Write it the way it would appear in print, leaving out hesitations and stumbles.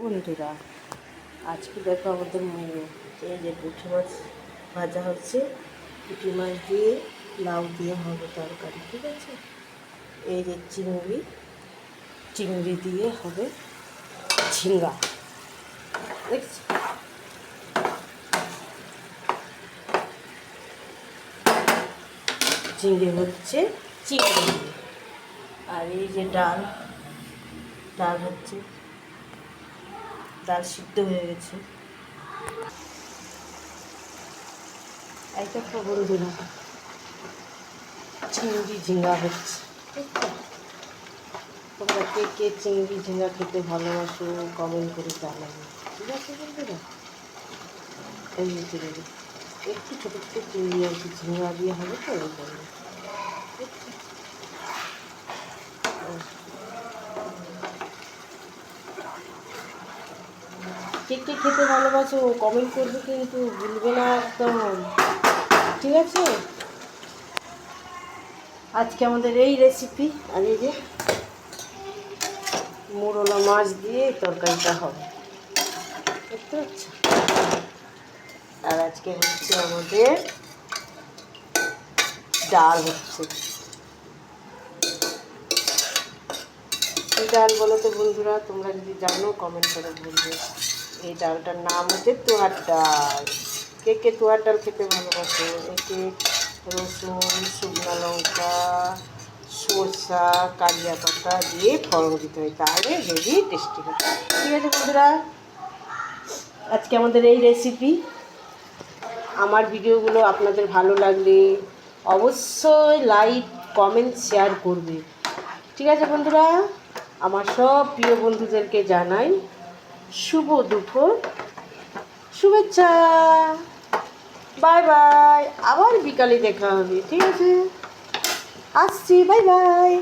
বন্ধুরা, আজকে দেখো আমাদের মেনু। এই যে পুঁটি মাছ ভাজা হচ্ছে, পুঁটি মাছ দিয়ে লাউ দিয়ে হবে তরকারি, ঠিক আছে। এই যে চিংড়ি দিয়ে হবে ঝিঙ্গা, দেখছি। চিংড়ি হচ্ছে চিংড়ি দিয়ে। আর এই যে ডাল হচ্ছে, ডাল সিদ্ধ হয়ে গেছে। এইটা তো বন্ধুরা চিংড়ি ঝিঙ্গা হচ্ছে, ঠিক আছে। তোমরা কে কে চিংড়ি ঝিঙ্গা খেতে ভালোবাসো কমেন্ট করে জানাবে, ঠিক আছে বন্ধুরা। এই যে একটু ছোটো ছোটো চিংড়ি আর কি ঝিঙ্গা দিয়ে হবে তো, ওই জন্য। কে কে খেতে ভালোবাসো কমেন্ট করবে কিন্তু ভুলবে না একদম, ঠিক আছে। আজকে আমাদের এই রেসিপি। আর এই যে মোরলা মাছ দিয়ে তরকারিটা হবে, দেখতে পাচ্ছ। আর আজকে হচ্ছে আমাদের ডাল হচ্ছে। এই ডাল বলো তো বন্ধুরা, তোমরা যদি জানো কমেন্ট করে বলবে। এই ডালটার নাম হচ্ছে তুয়ার ডাল। কে কে তুয়ার ডাল খেতে ভালোবাসো? একে রসুন, শুকনো লঙ্কা, সরষা, কালিয়া পাতা দিয়ে ফোড়ন দিতে হয়, তাহলে হেভি টেস্টি হয়, ঠিক আছে বন্ধুরা। আজকে আমাদের এই রেসিপি। আমার ভিডিওগুলো আপনাদের ভালো লাগলে অবশ্যই লাইক, কমেন্ট, শেয়ার করবে, ঠিক আছে বন্ধুরা। আমার সব প্রিয় বন্ধুদেরকে জানাই শুভ দুপুর শুভেচ্ছা। বাই বাই, আবার বিকালে দেখা হবে, ঠিক আছে। আসছি, বাই বাই।